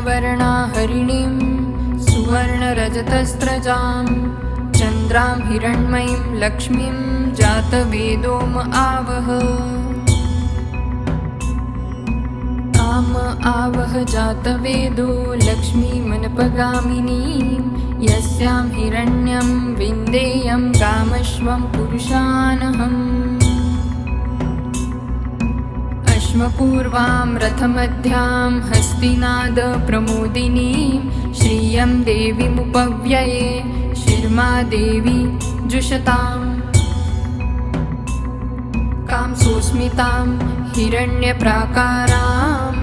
वर्णा हरिणीं सुवर्णरजतस्रजां चन्द्रां हिरण्मयीं लक्ष्मीं जातवेदोम आवह। ताम आवह जातवेदो लक्ष्मीमनपगामिनीं यस्यां हिरण्यं विन्देयं कामश्वं पुरुषानहम्। अश्वपूर्वां रथमध्यां हस्तिनादप्रमोदिनीं श्रियं देवीमुपव्यये शिर्मा देवी जुषताम्। कांसोऽस्मितां हिरण्यप्राकाराम्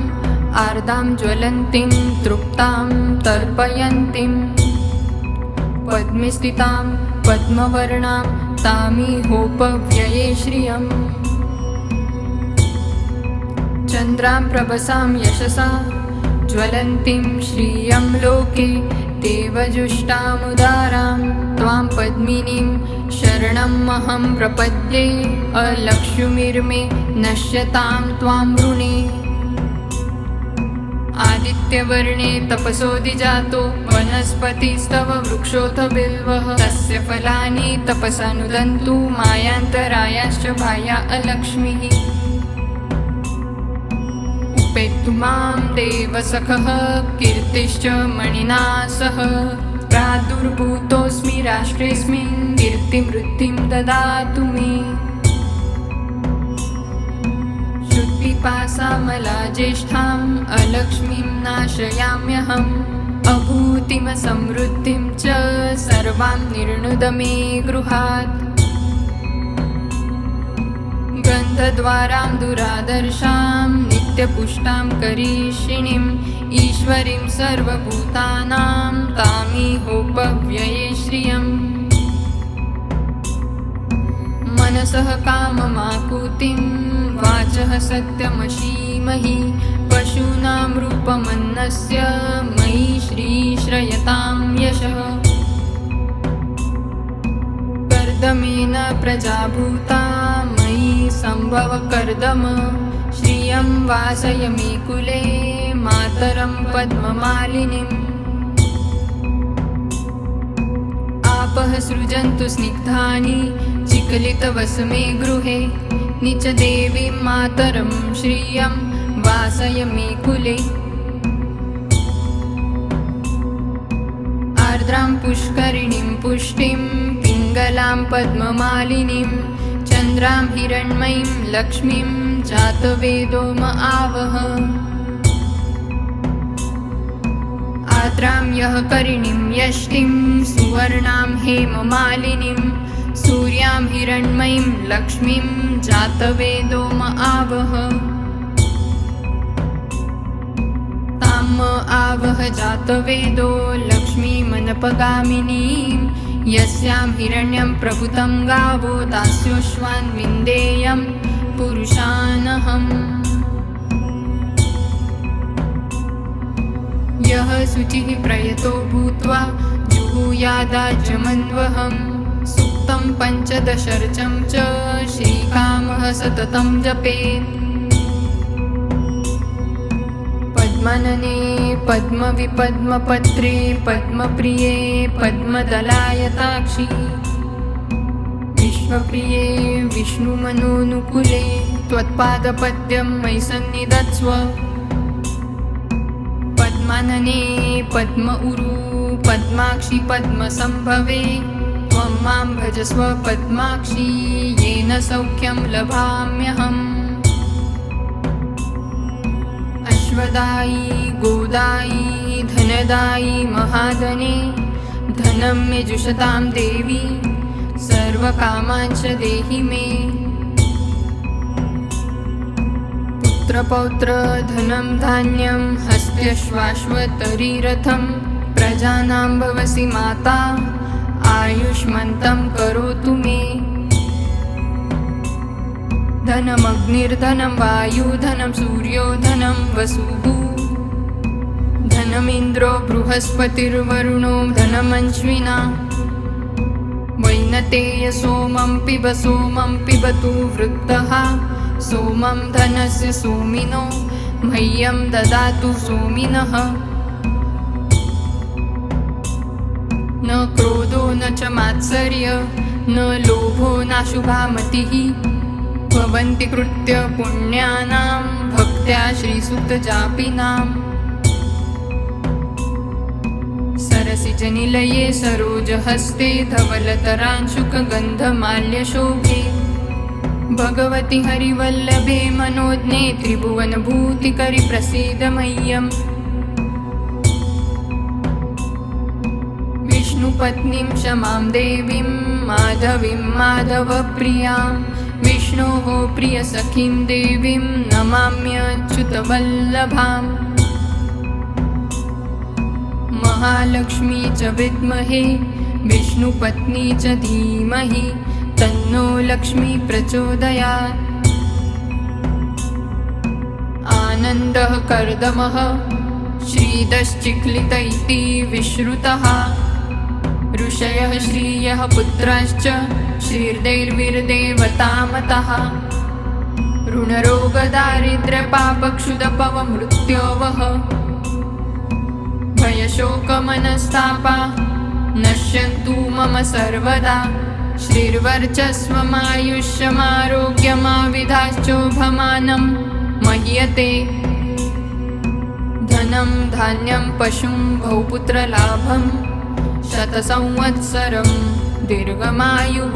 आर्दां ज्वलन्तीं तृप्तां तर्पयन्तीं पद्मे स्थितां पद्मवर्णां तामिहोपव्यये श्रियम्। चन्द्रां प्रभसां यशसा ज्वलन्तीं श्रियं लोके देवजुष्टामुदारां त्वां पद्मिनीं शरणमहं प्रपद्ये अलक्ष्मीर्मे नश्यतां त्वां वृणे। आदित्यवर्णे तपसोऽधिजातो वनस्पतिस्तव वृक्षोऽथ बिल्वः तस्य फलानि तपसा नुदन्तु मायान्तरायाश्च बाह्या अलक्ष्मीः। उपेत्तु मां देवसखः कीर्तिश्च मणिना सह प्रादुर्भूतोऽस्मि राष्ट्रेऽस्मिन् कीर्तिवृद्धिं ददातु मे। श्रुत्पिपासामला ज्येष्ठाम् अलक्ष्मीं नाशयाम्यहम् अभूतिमसमृद्धिं च सर्वां निर्णुद मे गृहात्। गन्धद्वारां दुरादर्शां नित्यपुष्टां करीषिणीम् ईश्वरीं सर्वभूतानां तामिहोपव्यये श्रियम्। मनसः काममाकुतिं वाचः सत्यमशीमहि पशूनां रूपमन्नस्य मयि श्रीश्रयतां यशः। कर्दमेन प्रजाभूता मयि सम्भव कर्दम श्रियं वासय मे कुले मातरं पद्ममालिनीम्। आपः सृजन्तु स्निग्धानि चिकलितवसमे गृहे नीचदेवीं मातरं श्रियं वासय मे कुले। आर्द्रां पुष्करिणीं पुष्टिं पिङ्गलां पद्ममालिनीं चन्द्रां हिरण्मयीं लक्ष्मीं जातवेदोम आवह। आर्द्रां यः करिणीं यष्टिं सुवर्णां हेममालिनीं सूर्यां हिरण्मयीं लक्ष्मीं जातवेदोम आवह। ताम आवह जातवेदो लक्ष्मीमनपगामिनीं यस्यां हिरण्यं प्रभुतं गावो दास्योश्वान् विन्देयं पुरुषानहम्। यः शुचिः प्रयतो भूत्वा जुहुयादाज्यमन्वहम् सुक्तं पञ्चदशर्चं च श्रीकामः सततं जपेत्। पद्मनने पद्मविपद्मपत्रे पद्मप्रिये पद्मदलायताक्षी विश्वप्रिये विष्णुमनोनुकुले त्वत्पादपद्यं मयि सन्निधत्स्व। पद्मनने पद्म उरु पद्माक्षि पद्मसम्भवे त्वं मां भजस्व पद्माक्षी येन सौख्यं लभाम्यहम्। अश्वदायी गोदायी धनदायी महाधने धनं मे जुषतां देवी सर्वकामांश्च देहि मे। पुत्रपौत्र धनं धान्यं हस्त्यश्वाश्वतरीरथं प्रजानां भवसि माता आयुष्मन्तं करोतु मे। धनमग्निर्धनं वायुधनं सूर्यो धनं वसुः धनमिन्द्रो बृहस्पतिर्वरुणो धनमश्विना। वैनतेय सोमं पिबतु वृद्धः सोमं धनस्य सोमिनो मह्यं ददातु सोमिनः। न क्रोधो न च मात्सर्य न लोभो नाशुभा मतिः भवन्ति कृत्य पुण्यानां भक्त्या श्रीसुक्तजापिनाम् सरसिजनिलये सरोजहस्ते धवलतरांशुकगन्धमाल्यशोभे भगवति हरिवल्लभे मनोज्ञे त्रिभुवनभूतिकरि प्रसीद मह्यम् विष्णुपत्नीं क्षमां देवीं माधवीं माधवप्रियां विष्णोः प्रियसखीं देवीं नमाम्यच्युतवल्लभाम् महालक्ष्मी च विद्महे विष्णुपत्नी च धीमहि तन्नो लक्ष्मी प्रचोदयात् आनन्दः कर्दमः श्रीदश्चिक्लित इति विश्रुतः ऋषयः श्रियः पुत्राश्च श्रीर्दैर्वीर्देवतामतः ऋणरोगदारिद्र्यपापक्षुदपवमृत्योवः भयशोकमनस्तापा नश्यन्तु मम सर्वदा श्रीर्वर्चस्वमायुष्यमारोग्यमाविधाश्चोभमानं मह्यते धनं धान्यं पशुं भौपुत्रलाभं शतसंवत्सरं दीर्घमायुः